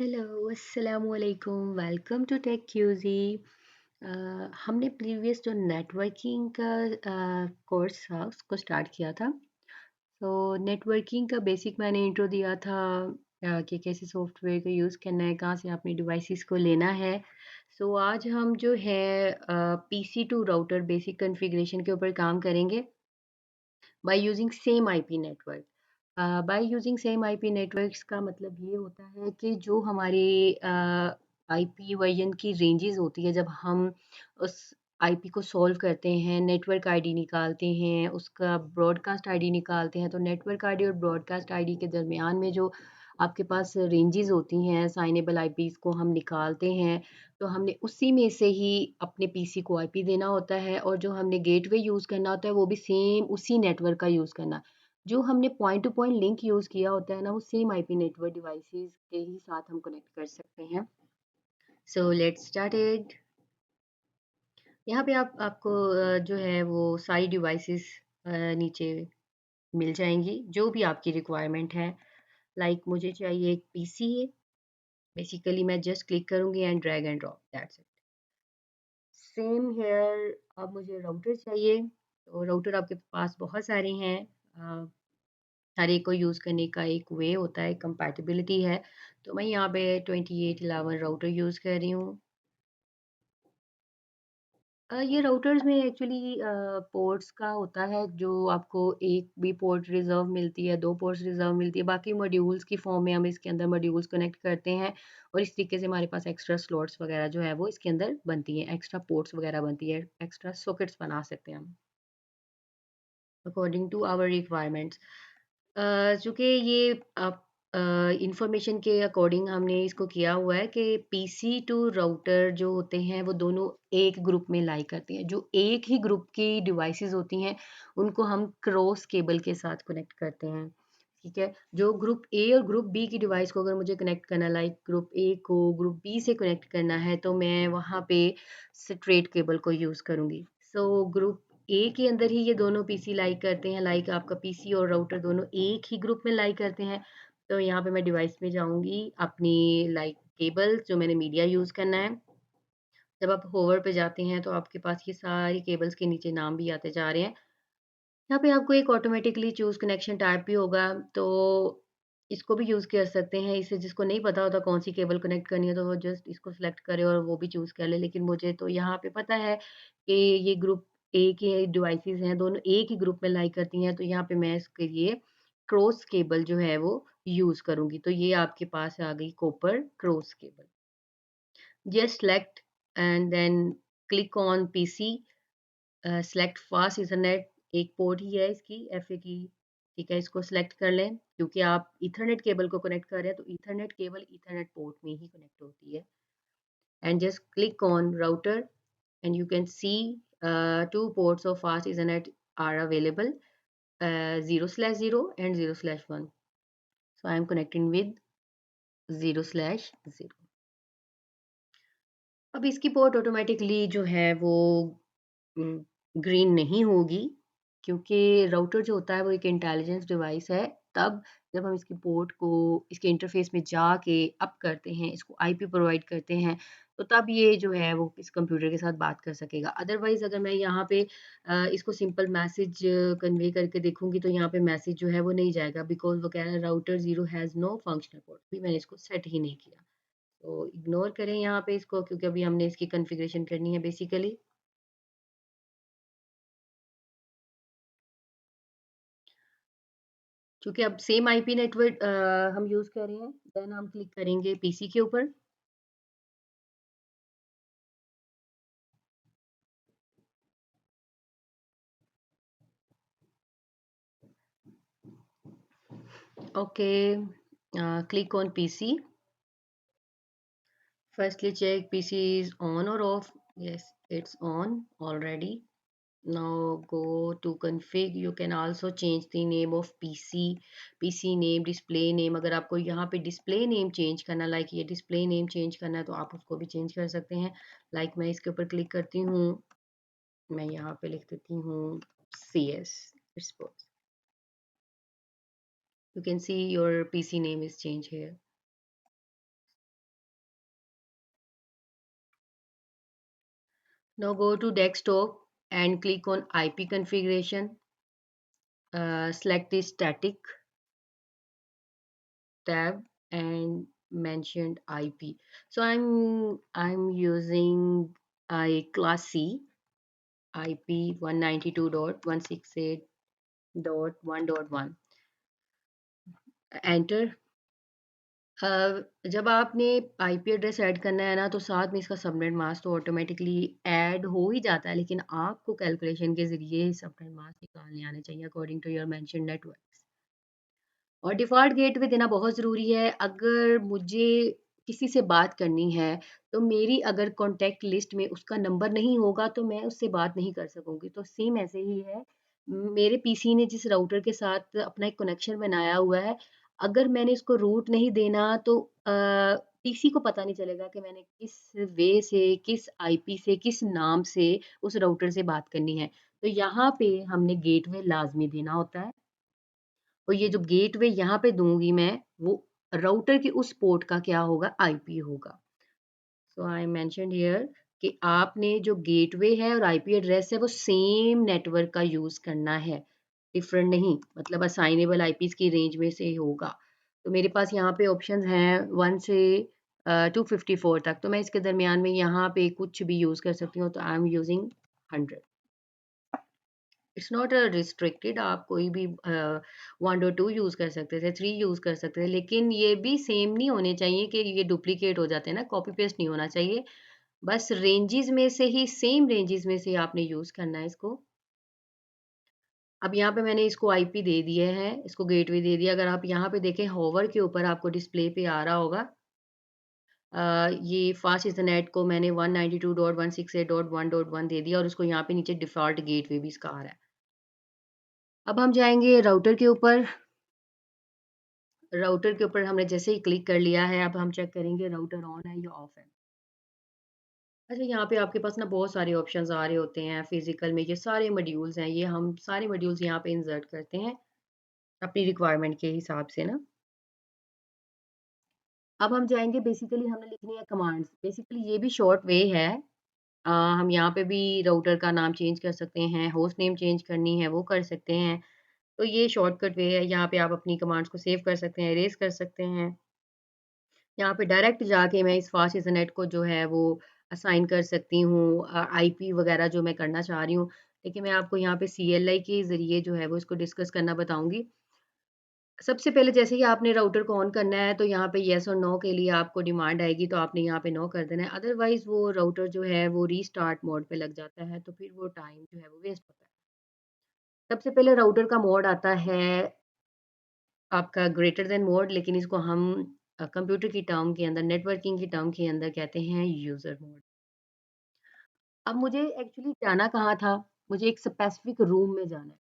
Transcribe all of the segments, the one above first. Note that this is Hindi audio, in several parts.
हेलो, अस्सलाम वालेकुम, वेलकम टू टेक क्यूजी। हमने प्रीवियस जो नेटवर्किंग का कोर्स था उसको स्टार्ट किया था। तो नेटवर्किंग का बेसिक मैंने इंट्रो दिया था कि कैसे सॉफ्टवेयर को यूज़ करना है, कहाँ से अपनी डिवाइसेस को लेना है। सो आज हम जो है PC to router basic configuration के ऊपर काम करेंगे by using same IP network. By using same IP networks का मतलब ये होता है कि जो हमारे आईपी वर्जन की रेंजेस होती है, जब हम उस आईपी को सॉल्व करते हैं, नेटवर्क आईडी निकालते हैं, उसका ब्रॉडकास्ट आईडी निकालते हैं, तो नेटवर्क आईडी और ब्रॉडकास्ट आईडी के दरमियान में जो आपके पास रेंजेस होती हैं असाइनेबल आईपीज़ को हम निकालते हैं। तो हमने उसी में से ही अपने पीसी को आईपी देना होता है, और जो हमने गेटवे यूज़ करना होता है वो भी सेम उसी नेटवर्क का यूज़ करना। जो हमने point two point link use किया होता है ना, वो सेम आईपी नेटवर्क डिवाइसेस के ही साथ हम कनेक्ट कर सकते हैं। So let's start it. यहाँ पे आपको जो है वो सारी डिवाइसेस नीचे मिल जाएंगी, जो भी आपकी रिक्वायरमेंट है। लाइक मुझे चाहिए एक पीसी है। बेसिकली मैं जस्ट क्लिक करूंगी and drag and drop, that's it. Same here. अब मुझे राउटर चाहिए, तो राउटर आपके पास बहुत सारे हैं। हर एक को यूज़ करने का एक वे होता है, कंपैटिबिलिटी है। तो मैं यहाँ पे 2811 राउटर यूज़ कर रही हूँ। ये राउटर्स में एक्चुअली पोर्ट्स का होता है, जो आपको एक भी पोर्ट रिजर्व मिलती है, 2 पोर्ट्स रिजर्व मिलती है, बाकी मॉड्यूल्स की फॉर्म में हम इसके अंदर मॉड्यूल्स कनेक्ट करते हैं, और इस तरीके से हमारे पास एक्स्ट्रा स्लॉट्स वगैरह जो है वो इसके अंदर बनती हैं, एक्स्ट्रा पोर्ट्स वगैरह बनती है, एक्स्ट्रा सॉकेट्स बना सकते हैं हम अकॉर्डिंग टू आवर रिक्वायरमेंट्स। चूँकि ये इंफॉर्मेशन के अकॉर्डिंग हमने इसको किया हुआ है कि पीसी टू राउटर जो होते हैं वो दोनों एक ग्रुप में लाई करते हैं। जो एक ही ग्रुप की डिवाइसेस होती हैं, उनको हम क्रॉस केबल के साथ कनेक्ट करते हैं। ठीक है? जो ग्रुप ए और ग्रुप बी की डिवाइस को अगर मुझे कनेक्ट करना, लाइक ग्रुप ए को ग्रुप बी से कनेक्ट करना है, तो मैं वहाँ पे स्ट्रेट केबल को यूज़ करूँगी। सो ग्रुप ए के अंदर ही ये दोनों पीसी लाई करते हैं, लाइक आपका पीसी और राउटर दोनों एक ही ग्रुप में लाई करते हैं। तो यहाँ पे मैं डिवाइस में जाऊँगी, अपनी लाइक केबल जो मैंने मीडिया यूज़ करना है। जब आप होवर पे जाते हैं तो आपके पास ये सारी केबल्स के नीचे नाम भी आते जा रहे हैं। यहाँ पे आपको एक ऑटोमेटिकली चूज़ कनेक्शन टाइप भी होगा, तो इसको भी यूज़ कर सकते हैं। इससे जिसको नहीं पता होता कौन सी केबल कनेक्ट करनी है, तो वो जस्ट इसको सिलेक्ट करे और वो भी चूज़ कर ले। लेकिन मुझे तो यहाँ पे पता है कि ये ग्रुप ए के डिवाइसेज़ हैं, दोनों एक ही ग्रुप में लाई करती हैं, तो यहाँ पे मैं इसके लिए क्रॉस केबल जो है वो यूज़ करूँगी। तो ये आपके पास आ गई copper cross cable. Just select and then click on PC, select fast ethernet, एक पोर्ट ही है इसकी एफए की। ठीक है, इसको सेलेक्ट कर लें, क्योंकि आप ईथरनेट केबल को कनेक्ट कर रहे हैं, तो ईथरनेट केबल ईथरनेट पोर्ट में ही कनेक्ट होती है। And just click on router and you can C two ports of fast ethernet are available, 0/0 and 0/1. So I am connecting with 0/0। अब इसकी पोर्ट ऑटोमेटिकली जो है वो ग्रीन नहीं होगी, क्योंकि राउटर जो होता है वो एक इंटेलिजेंस डिवाइस है। तब जब हम इसकी पोर्ट को इसके इंटरफेस में जाके अप करते हैं, इसको आईपी प्रोवाइड करते हैं, तो तब ये जो है वो इस कंप्यूटर के साथ बात कर सकेगा। अदरवाइज़ अगर मैं यहाँ पे इसको सिंपल मैसेज कन्वे करके देखूँगी, तो यहाँ पे मैसेज जो है वो नहीं जाएगा, बिकॉज़ वो कह रहा है router 0 has no functional port. अभी मैंने इसको सेट ही नहीं किया। तो इग्नोर करें यहाँ पे इसको, क्योंकि अभी हमने इसकी कॉन्फ़िगरेशन करनी है बेसिकली। चूँकि अब सेम आईपी नेटवर्क हम यूज़ कर रहे हैं, देन हम क्लिक करेंगे पीसी के ऊपर। Okay, click on PC. Firstly check PC is on or off. Yes, it's on already. Now go to config. You can also change the name of PC, PC name, display name. अगर आपको यहाँ पे display name change करना, like ये display name change करना है, तो आप उसको भी change कर सकते हैं। Like मैं इसके ऊपर क्लिक करती हूँ, मैं यहाँ पे लिख देती हूँ CS। Suppose you can see your PC name is changed here. Now go to desktop and click on IP configuration. Select the static tab and mentioned IP. So I'm using a class C IP 192.168.1.1. Enter। जब आपने आईपी एड्रेस ऐड करना है ना तो साथ में इसका सबनेट मास्क तो ऑटोमेटिकली ऐड हो ही जाता है, लेकिन आपको कैलकुलेशन के जरिए सबनेट मास्क निकालने आने चाहिए according to your mention network. और डिफ़ॉल्ट गेटवे देना बहुत ज़रूरी है। अगर मुझे किसी से बात करनी है, तो मेरी अगर कॉन्टैक्ट लिस्ट में उसका नंबर नहीं होगा, तो मैं उससे बात नहीं कर सकूँगी। तो सेम ऐसे ही है, मेरे पीसी ने जिस राउटर के साथ अपना एक कनेक्शन बनाया हुआ है, अगर मैंने इसको रूट नहीं देना, तो पीसी को पता नहीं चलेगा कि मैंने किस वे से, किस आईपी से, किस नाम से उस राउटर से बात करनी है। तो यहाँ पे हमने गेटवे लाज़मी देना होता है। और ये जो गेटवे यहाँ पे दूँगी मैं, वो राउटर के उस पोर्ट का क्या होगा, आईपी होगा। सो आई मेंशन्ड हियर कि आपने जो गेटवे है और आईपी एड्रेस है, वो सेम नेटवर्क का यूज़ करना है, डिफरेंट नहीं। मतलब असाइनेबल आईपीज़ की रेंज में से होगा। तो मेरे पास यहाँ पे ऑप्शंस हैं 1 से 254 तक, तो मैं इसके दरमियान में यहाँ पे कुछ भी यूज़ कर सकती हूँ, तो I am using 100। It's not restricted, आप कोई भी 1 और 2 यूज़ कर सकते थे, 3 यूज़ कर सकते थे, लेकिन ये भी सेम नहीं होने चाहिए कि ये डुप्लीकेट हो जाते हैं ना, कॉपी पेस्ट नहीं होना चाहिए। बस रेंजेस में से ही, सेम रेंजेस में से आपने यूज़ करना है इसको। अब यहाँ पे मैंने इसको आईपी दे दिए हैं, इसको गेटवे दे दिया। अगर आप यहाँ पे देखें होवर के ऊपर आपको डिस्प्ले पे आ रहा होगा, ये फास्ट इथरनेट को मैंने 192.168.1.1 दे दिया और उसको यहाँ पे नीचे डिफ़ॉल्ट गेटवे भी इसका आ रहा है। अब हम जाएँगे राउटर के ऊपर। राउटर के ऊपर हमने जैसे ही क्लिक कर लिया है, अब हम चेक करेंगे राउटर ऑन है या ऑफ है। अच्छा, यहाँ पे आपके पास ना बहुत सारे ऑप्शंस आ रहे होते हैं फिजिकल में, ये सारे मॉड्यूल्स हैं, ये हम सारे मॉड्यूल्स यहाँ पे इंसर्ट करते हैं अपनी रिक्वायरमेंट के हिसाब से ना। अब हम जाएंगे, बेसिकली हमने लिखनी है कमांड्स। बेसिकली ये भी शॉर्ट वे है। हम यहाँ पे भी राउटर का नाम चेंज कर सकते हैं, होस्ट नेम चेंज करनी है वो कर सकते हैं। तो ये शॉर्टकट वे है, यहाँ पे आप अपनी कमांड्स को सेव कर सकते हैं, इरेज कर सकते हैं। यहाँ पे डायरेक्ट जाके मैं इस फास्ट इथरनेट को जो है वो असाइन कर सकती हूँ आईपी वगैरह जो मैं करना चाह रही हूँ। लेकिन मैं आपको यहाँ पे सीएलआई के ज़रिए जो है वो इसको डिस्कस करना बताऊँगी। सबसे पहले जैसे ही आपने राउटर को ऑन करना है, तो यहाँ पे येस और नो के लिए आपको डिमांड आएगी, तो आपने यहाँ पे नो कर देना है। अदरवाइज़ वो राउटर जो है वो रीस्टार्ट मोड पे लग जाता है, तो फिर वो टाइम जो है वो वेस्ट होता है। सबसे पहले राउटर का मोड आता है आपका ग्रेटर दैन मोड, लेकिन इसको हम कंप्यूटर की टर्म के अंदर, नेटवर्किंग की टर्म के अंदर कहते हैं यूज़र मोड। अब मुझे एक्चुअली जाना कहाँ था? मुझे एक स्पेसिफिक रूम में जाना है,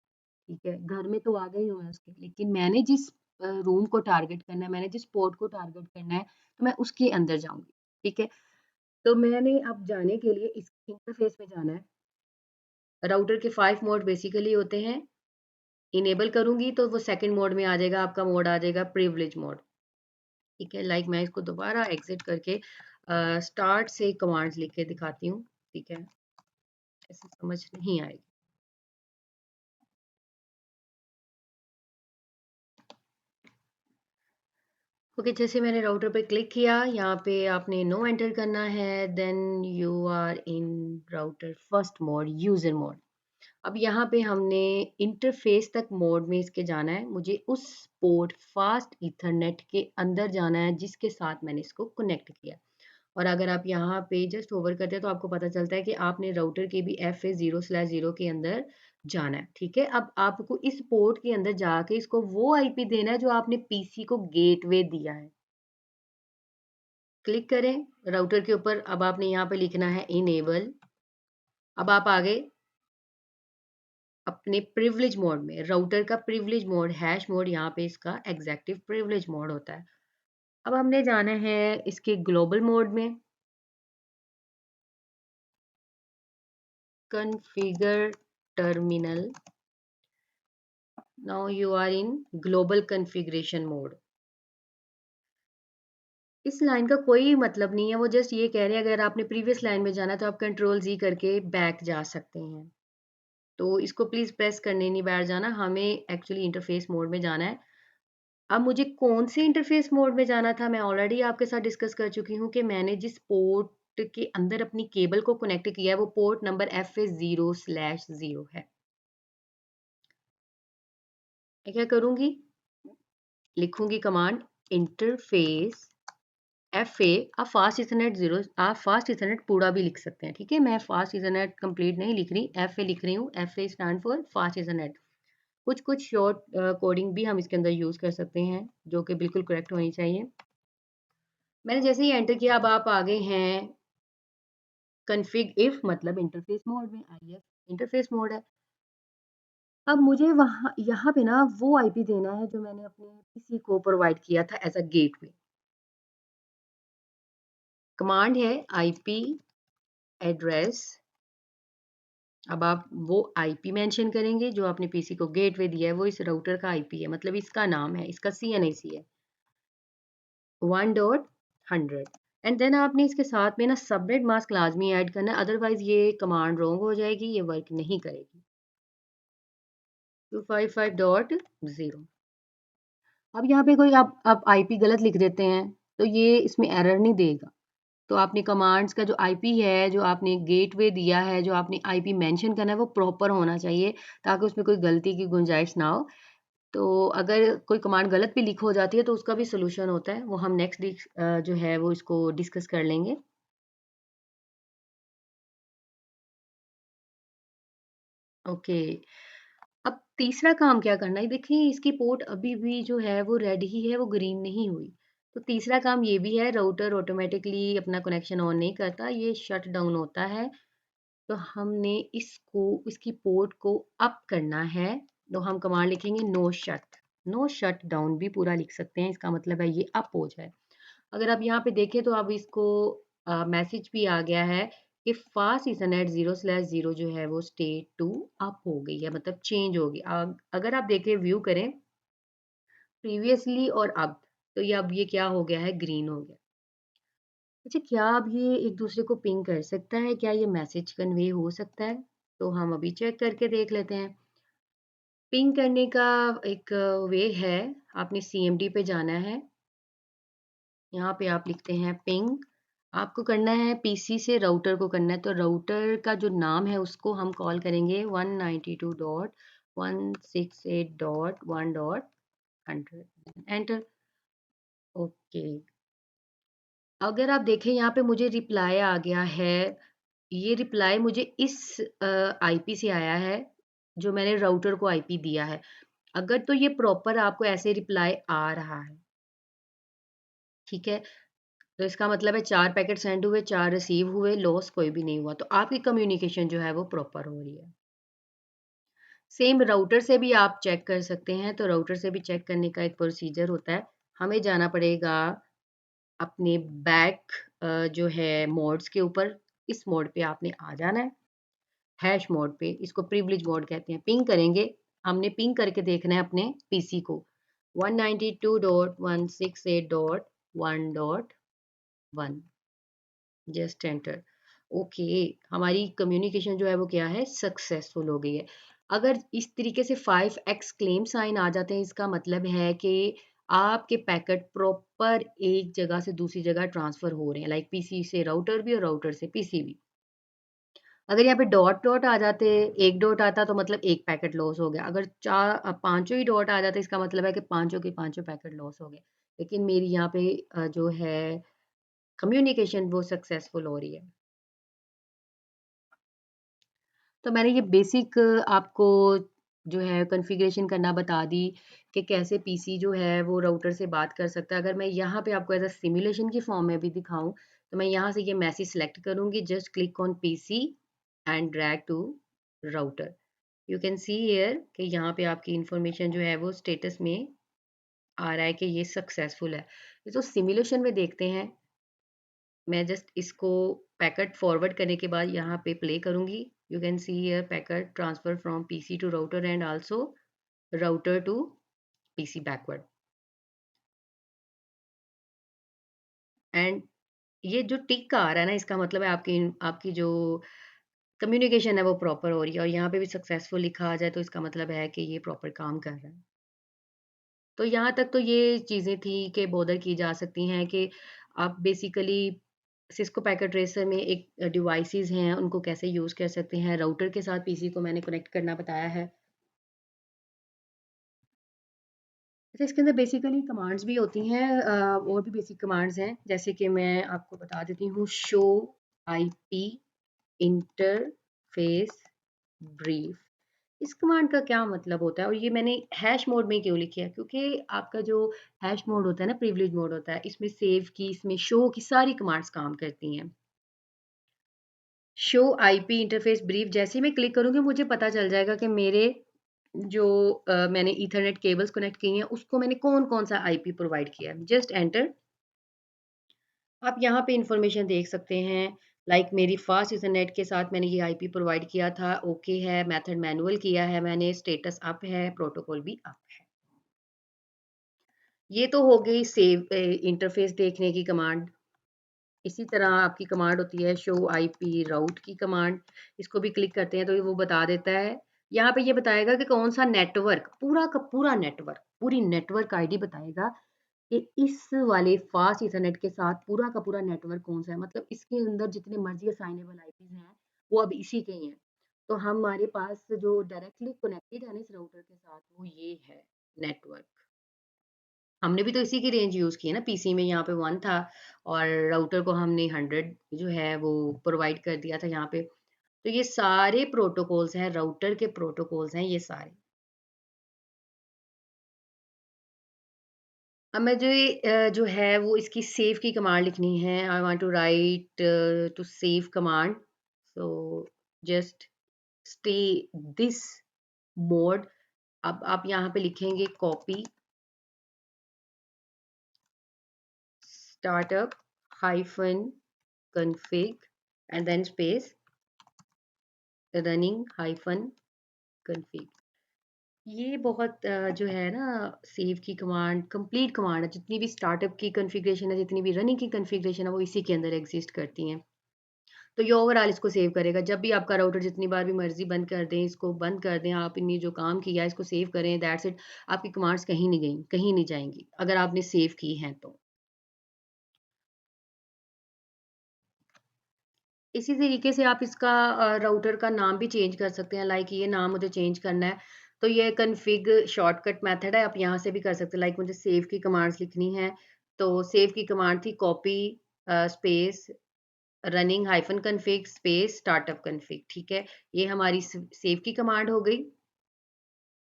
ठीक है? घर में तो आ गई हूँ मैं उसके, लेकिन मैंने जिस रूम को टारगेट करना है, मैंने जिस पोर्ट को टारगेट करना है, तो मैं उसके अंदर जाऊँगी, ठीक है? तो मैंने अब जाने के लिए इस इंटरफ़ेस में जाना है। राउटर के 5 मोड बेसिकली होते हैं। इनेबल करूँगी तो वो सेकंड मोड में आ जाएगा, आपका मोड आ जाएगा प्रिविलेज मोड। ठीक है, लाइक मैं इसको दोबारा एग्ज़िट करके स्टार्ट से कमांड्स लिख के दिखाती हूँ, ठीक है? ऐसे समझ नहीं आएगी। ओके, जैसे मैंने राउटर पे क्लिक किया, यहाँ पे आपने नो एंटर करना है, then you are in router first mode, user mode. अब यहाँ पे हमने इंटरफ़ेस तक मोड में इसके जाना है। मुझे उस पोर्ट फास्ट ईथरनेट के अंदर जाना है जिसके साथ मैंने इसको कनेक्ट किया। और अगर आप यहाँ पे जस्ट होवर करते हैं तो आपको पता चलता है कि आपने राउटर के भी FA0/0 के अंदर जाना है, ठीक है? अब आपको इस पोर्ट के अंदर जाके इसको वो आईपी देना है जो आपने पीसी को गेटवे दिया है। क्लिक करें राउटर के ऊपर, अब आपने यहाँ पे लिखना है इनेबल। अब आप आगे अपने प्रिविलेज मोड में, राउटर का प्रिविलेज मोड, हैश मोड यहाँ पे इसका एग्जेक्टिव प्रिविलेज मोड होता है। अब हमने जाना है इसके ग्लोबल मोड में, configure terminal. Now you are in global configuration mode. इस लाइन का कोई मतलब नहीं है, वो जस्ट ये कह रहे हैं अगर आपने प्रीवियस लाइन में जाना है तो आप कंट्रोल जी करके बैक जा सकते हैं। तो इसको प्लीज प्रेस करने नहीं बैठ जाना, हमें एक्चुअली इंटरफेस मोड में जाना है। अब मुझे कौन से इंटरफेस मोड में जाना था, मैं ऑलरेडी आपके साथ डिस्कस कर चुकी हूँ कि मैंने जिस पोर्ट के अंदर अपनी केबल को कनेक्ट किया है वो पोर्ट नंबर FA0/0 है। मैं क्या करूंगी, लिखूंगी कमांड इंटरफेस FA। आप फास्ट इथरनेट जीरो, आप फास्ट इथरनेट पूरा भी लिख सकते हैं, ठीक है। मैं फास्ट इथरनेट कंप्लीट नहीं लिख रही, FA लिख रही हूँ। FA stand for fast Ethernet. कुछ कुछ शॉर्ट कोडिंग भी हम इसके अंदर यूज कर सकते हैं जो कि बिल्कुल करेक्ट होनी चाहिए। मैंने जैसे ही एंटर किया, अब आप आ गए हैं कन्फिग इफ मतलब इंटरफेस मोड में। IF इंटरफेस मोड है। अब मुझे वहाँ यहाँ पे ना वो आईपी देना है जो मैंने अपने पीसी को प्रोवाइड किया था एज अ गेटवे। कमांड है आईपी एड्रेस। अब आप वो आईपी मेंशन करेंगे जो आपने पीसी को गेटवे दिया है, वो इस राउटर का आईपी है, मतलब इसका नाम है, इसका CNIC है 1.100। एंड देन आपने इसके साथ में ना सबनेट मास्क लाजमी ऐड करना है, अदरवाइज ये कमांड रॉन्ग हो जाएगी, ये वर्क नहीं करेगी। 255.0। अब यहाँ पे कोई आप आईपी गलत लिख देते हैं तो ये इसमें एरर नहीं देगा। तो आपने कमांड्स का जो आईपी है, जो आपने गेटवे दिया है, जो आपने आईपी मेंशन करना है, वो प्रॉपर होना चाहिए ताकि उसमें कोई गलती की गुंजाइश ना हो। तो अगर कोई कमांड गलत भी लिख हो जाती है तो उसका भी सोल्यूशन होता है, वो हम नेक्स्ट जो है वो इसको डिस्कस कर लेंगे। ओके। अब तीसरा काम क्या करना है, देखिए इसकी पोर्ट अभी भी जो है वो रेड ही है, वो ग्रीन नहीं हुई। तो तीसरा काम ये भी है, राउटर ऑटोमेटिकली अपना कनेक्शन ऑन नहीं करता, ये शट डाउन होता है। तो हमने इसको, इसकी पोर्ट को अप करना है। तो हम कमांड लिखेंगे no shut. No shut down भी पूरा लिख सकते हैं, इसका मतलब है ये अप हो जाए। अगर आप यहाँ पे देखें तो अब इसको मैसेज भी आ गया है कि फास्ट इथरनेट 0/0 जो है वो स्टेट टू अप हो गई है, मतलब चेंज होगी। अगर आप देखें, व्यू करें प्रीवियसली और अब, तो ये अब ये क्या हो गया है, ग्रीन हो गया। अच्छा, क्या अब ये एक दूसरे को पिंग कर सकता है, क्या ये मैसेज कन्वे हो सकता है? तो हम अभी चेक करके देख लेते हैं। पिंग करने का एक वे है, आपने CMD पे जाना है। यहाँ पे आप लिखते हैं पिंग। आपको करना है पीसी से राउटर को करना है, तो राउटर का जो नाम है उसको हम कॉल करेंगे 192.168.1.100। एंटर। ओके। अगर आप देखें यहाँ पे मुझे रिप्लाई आ गया है। ये रिप्लाई मुझे इस आईपी से आया है जो मैंने राउटर को आईपी दिया है। अगर तो ये प्रॉपर आपको ऐसे रिप्लाई आ रहा है, ठीक है, तो इसका मतलब है 4 पैकेट सेंड हुए, 4 रिसीव हुए, लॉस कोई भी नहीं हुआ, तो आपकी कम्युनिकेशन जो है वो प्रॉपर हो रही है। सेम राउटर से भी आप चेक कर सकते हैं, तो राउटर से भी चेक करने का एक प्रोसीजर होता है। हमें जाना पड़ेगा अपने बैक जो है मोड्स के ऊपर, इस मोड पे आपने आ जाना है, हैश मोड पे, इसको प्रिविलेज मोड कहते हैं। पिंग करेंगे, हमने पिंग करके देखना है अपने पीसी को 192.168.1.1। Just enter. ओके। हमारी कम्युनिकेशन जो है वो क्या है, सक्सेसफुल हो गई है। अगर इस तरीके से 5x क्लेम साइन आ जाते हैं, इसका मतलब है कि आपके पैकेट प्रॉपर एक जगह से दूसरी जगह ट्रांसफर हो रहे हैं, लाइक पीसी से राउटर भी और राउटर से पीसी भी। अगर यहाँ पे डॉट डॉट आ जाते, एक डॉट आता तो मतलब एक पैकेट लॉस हो गया, अगर पांचों ही डॉट आ जाते इसका मतलब है कि पांचों के पांचों पैकेट लॉस हो गए। लेकिन मेरी यहाँ पे जो है कम्युनिकेशन वो सक्सेसफुल हो रही है। तो मैंने ये बेसिक आपको जो है कॉन्फ़िगरेशन करना बता दी कि कैसे पीसी जो है वो राउटर से बात कर सकता है। अगर मैं यहाँ पे आपको एज़ अ सिमुलेशन की फॉर्म में भी दिखाऊँ, तो मैं यहाँ से ये मैसेज सेलेक्ट करूँगी, just click on PC and drag to router. You can see here कि यहाँ पे आपकी इन्फॉर्मेशन जो है वो स्टेटस में आ रहा है कि ये सक्सेसफुल है। तो सिमुलेशन में देखते हैं। मैं जस्ट इसको पैकेट फॉरवर्ड करने के बाद यहाँ पे प्ले करूँगी। You can see here packet transfer from PC to router and also router to PC backward. And ये जो टिक आ रहा है ना, इसका मतलब है आपकी आपकी जो कम्युनिकेशन है वो प्रॉपर हो रही है, और यहाँ पे भी सक्सेसफुल लिखा आ जाए तो इसका मतलब है कि ये प्रॉपर काम कर रहा है। तो यहाँ तक तो ये चीज़ें थी कि बॉदर की जा सकती हैं कि आप बेसिकली सिस्को पैकेट ट्रेसर में एक डिवाइसेस हैं, उनको कैसे यूज़ कर सकते हैं। राउटर के साथ पीसी को मैंने कनेक्ट करना बताया है। अच्छा, इसके अंदर बेसिकली कमांड्स भी होती हैं, और भी बेसिक कमांड्स हैं, जैसे कि मैं आपको बता देती हूँ। शो आईपी इंटरफेस ब्रीफ, इस कमांड का क्या मतलब होता है, और ये मैंने हैश मोड में क्यों लिखी है, क्योंकि आपका जो हैश मोड होता है ना, प्रिविलेज मोड होता है, इसमें सेव की, इसमें शो की सारी कमांड्स काम करती हैं। शो आईपी इंटरफेस ब्रीफ जैसे ही मैं क्लिक करूंगी, मुझे पता चल जाएगा कि मेरे जो मैंने ईथरनेट केबल्स कनेक्ट की हैं, उसको मैंने कौन कौन सा आईपी प्रोवाइड किया है। Just enter. आप यहाँ पे इंफॉर्मेशन देख सकते हैं, लाइक मेरी फास्ट इंटरनेट के साथ मैंने ये आईपी प्रोवाइड किया था, ओके है, मेथड मैनुअल किया है मैंने, स्टेटस अप है, प्रोटोकॉल भी अप है। ये तो हो गई सेव इंटरफेस देखने की कमांड। इसी तरह आपकी कमांड होती है शो आईपी राउट की कमांड। इसको भी क्लिक करते हैं तो ये वो बता देता है, यहाँ पे ये बताएगा कि कौन सा नेटवर्क, पूरा का पूरा नेटवर्क, पूरी नेटवर्क आईडी बताएगा कि इस वाले फास्ट इथरनेट के साथ पूरा का पूरा नेटवर्क कौन सा है। मतलब इसके अंदर जितने मर्जी असाइनेबल आईपीज हैं, वो अब इसी के ही हैं। तो हमारे पास जो डायरेक्टली कनेक्टेड है ना इस राउटर के साथ, वो ये है नेटवर्क। हमने भी तो इसी की रेंज यूज़ की है ना, पीसी में यहाँ पे 1 था, और राउटर को हमने 100 जो है वो प्रोवाइड कर दिया था यहाँ पे। तो ये सारे प्रोटोकॉल्स हैं, राउटर के प्रोटोकॉल्स हैं ये सारे। अब मैं जो है वो इसकी सेव की कमांड लिखनी है। I want to write to save command, so just stay this mode. अब आप यहाँ पे लिखेंगे copy startup hyphen config and then space running hyphen config। ये बहुत जो है ना, सेव की कमांड कंप्लीट कमांड है। जितनी भी स्टार्टअप की कॉन्फ़िगरेशन है, जितनी भी रनिंग की कॉन्फ़िगरेशन है, वो इसी के अंदर एग्जिस्ट करती हैं। तो ये ओवरऑल इसको सेव करेगा। जब भी आपका राउटर जितनी बार भी मर्जी बंद कर दें, इसको बंद कर दें, आप इनने जो काम किया है इसको सेव करें, दैट्स इट। आपकी कमांड्स कहीं नहीं गई, कहीं नहीं जाएंगी अगर आपने सेव की हैं तो। इसी तरीके से आप इसका राउटर का नाम भी चेंज कर सकते हैं, लाइक ये नाम मुझे चेंज करना है, तो ये कन्फिग शॉर्टकट मेथड है, आप यहाँ से भी कर सकते हैं। लाइक मुझे सेव की कमांड्स लिखनी है, तो सेव की कमांड थी copy space running hyphen config space startup config. ठीक है, ये हमारी सेव की कमांड हो गई,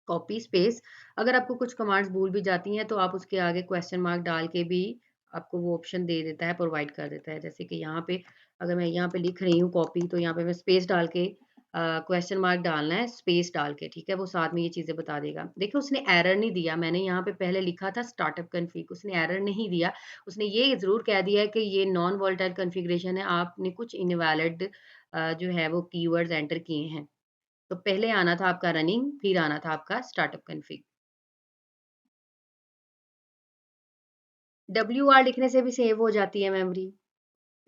कॉपी स्पेस। अगर आपको कुछ कमांड्स भूल भी जाती हैं तो आप उसके आगे क्वेश्चन मार्क डाल के भी आपको वो ऑप्शन दे देता है, प्रोवाइड कर देता है। जैसे कि यहाँ पे अगर मैं यहाँ पे लिख रही हूँ कॉपी, तो यहाँ पे मैं स्पेस डाल के क्वेश्चन मार्क डालना है, स्पेस डाल के, ठीक है, वो साथ में ये चीज़ें बता देगा। देखिए उसने एरर नहीं दिया, मैंने यहाँ पे पहले लिखा था स्टार्टअप कन्फिग, उसने एरर नहीं दिया। उसने ये ज़रूर कह दिया है कि ये नॉन वोलेटाइल कॉन्फ़िगरेशन है, आपने कुछ इनवैलिड जो है वो कीवर्ड्स एंटर किए हैं। तो पहले आना था आपका रनिंग, फिर आना था आपका स्टार्टअप कॉन्फ़िग। WR लिखने से भी सेव हो जाती है मेमोरी,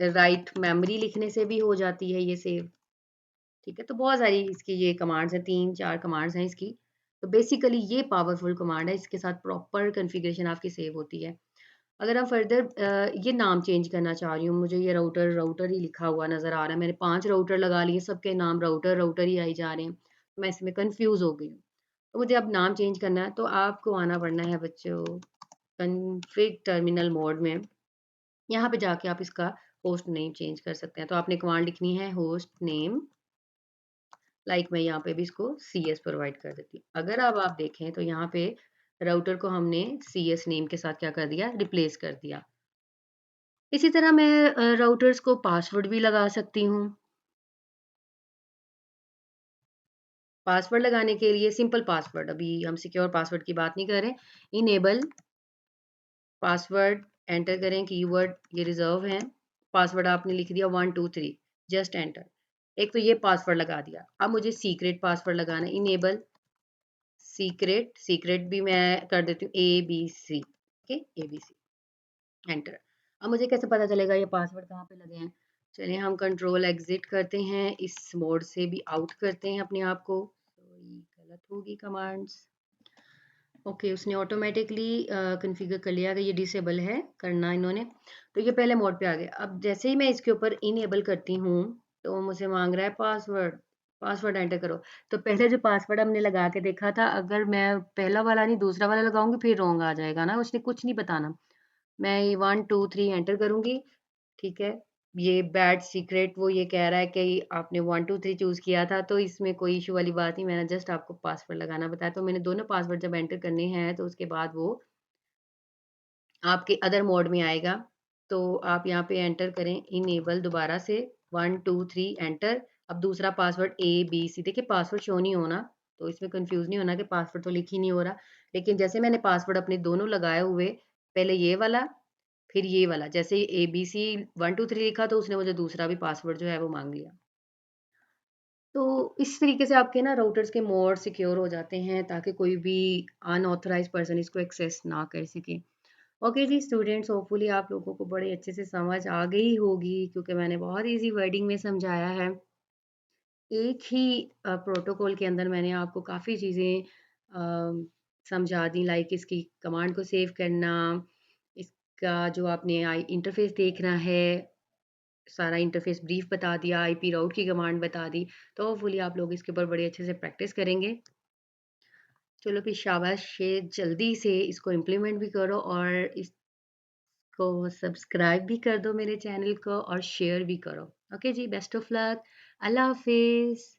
राइट मेमोरी लिखने से भी हो जाती है ये सेव। ठीक है, तो बहुत सारी इसकी ये कमांड्स हैं, 3-4 कमांड्स हैं इसकी। तो बेसिकली ये पावरफुल कमांड है, इसके साथ प्रॉपर कॉन्फ़िगरेशन आपकी सेव होती है। अगर हम फर्दर ये नाम चेंज करना चाह रही हूँ, मुझे ये राउटर राउटर ही लिखा हुआ नज़र आ रहा है, मैंने 5 राउटर लगा लिए, सबके नाम राउटर राउटर ही आई जा रहे हैं, मैं इसमें कन्फ्यूज़ हो गई हूँ। तो मुझे अब नाम चेंज करना है, तो आपको आना पड़ना है बच्चों कॉन्फ़िग टर्मिनल मोड में। यहाँ पे जाके आप इसका होस्ट नेम चेंज कर सकते हैं। तो आपने कमांड लिखनी है होस्ट नेम, लाइक मैं यहाँ पे भी इसको CS प्रोवाइड कर देती हूँ। अगर अब आप देखें तो यहाँ पे राउटर को हमने CS नेम के साथ क्या कर दिया, रिप्लेस कर दिया। इसी तरह मैं राउटर्स को पासवर्ड भी लगा सकती हूँ। पासवर्ड लगाने के लिए सिंपल पासवर्ड, अभी हम सिक्योर पासवर्ड की बात नहीं कर रहे, इनेबल पासवर्ड एंटर करें, कीवर्ड ये रिजर्व है, पासवर्ड आपने लिख दिया 123, जस्ट एंटर। एक तो ये पासवर्ड लगा दिया। अब मुझे सीक्रेट पासवर्ड लगाना है, इनेबल सीक्रेट, सीक्रेट भी मैं कर देती हूँ ABC, ओके ABC, एंटर। अब मुझे कैसे पता चलेगा ये पासवर्ड कहाँ पे लगे हैं? चलिए हम कंट्रोल एग्ज़िट करते हैं, इस मोड से भी आउट करते हैं अपने आप को। तो ये गलत होगी कमांड्स। ओके, उसने ऑटोमेटिकली कॉन्फ़िगर कर लिया कि ये डिसेबल है करना इन्होंने। तो ये पहले मोड पे आ गया। अब जैसे ही मैं इसके ऊपर इनेबल करती हूँ, तो मुझे माँग रहा है पासवर्ड, पासवर्ड एंटर करो। तो पहले जो पासवर्ड हमने लगा के देखा था, अगर मैं पहला वाला नहीं दूसरा वाला लगाऊँगी फिर रॉन्ग आ जाएगा ना, उसने कुछ नहीं बताना। मैं ये 1 2 3 एंटर करूँगी, ठीक है? ये बैड सीक्रेट वो ये कह रहा है कि आपने 1 2 3 चूज़ किया था, तो इसमें कोई इश्यू वाली बात नहीं, मैंने जस्ट आपको पासवर्ड लगाना बताया। तो मैंने दोनों पासवर्ड जब एंटर करने हैं, तो उसके बाद वो आपके अदर मोड में आएगा। तो आप यहाँ पे एंटर करें इनेबल दोबारा से 1 2 3 एंटर। अब दूसरा पासवर्ड ABC देखिए पासवर्ड शो नहीं होना, तो इसमें कन्फ्यूज़ नहीं होना कि पासवर्ड तो लिख ही नहीं हो रहा। लेकिन जैसे मैंने पासवर्ड अपने दोनों लगाए हुए, पहले ये वाला, फिर ये वाला, जैसे ही ABC 1 2 3 लिखा तो उसने मुझे दूसरा भी पासवर्ड जो है वो माँग लिया। तो इस तरीके से आपके ना राउटर्स के मोड सिक्योर हो जाते हैं ताकि कोई भी अनऑथराइज्ड पर्सन इसको एक्सेस ना कर सके। ओके जी स्टूडेंट्स, होपफुली आप लोगों को बड़े अच्छे से समझ आ गई होगी क्योंकि मैंने बहुत इजी वर्डिंग में समझाया है। एक ही प्रोटोकॉल के अंदर मैंने आपको काफ़ी चीज़ें समझा दी, लाइक इसकी कमांड को सेव करना, इसका जो आपने आई इंटरफेस देखना है, सारा इंटरफेस ब्रीफ बता दिया, आईपी राउट की कमांड बता दी। तो होपफुली आप लोग इसके ऊपर बड़े अच्छे से प्रैक्टिस करेंगे। चलो फिर शाबाश, ये जल्दी से इसको इम्प्लीमेंट भी करो और इस को सब्सक्राइब भी कर दो मेरे चैनल को और शेयर भी करो। ओके जी, बेस्ट ऑफ लक। अल्लाह हाफ़िज़।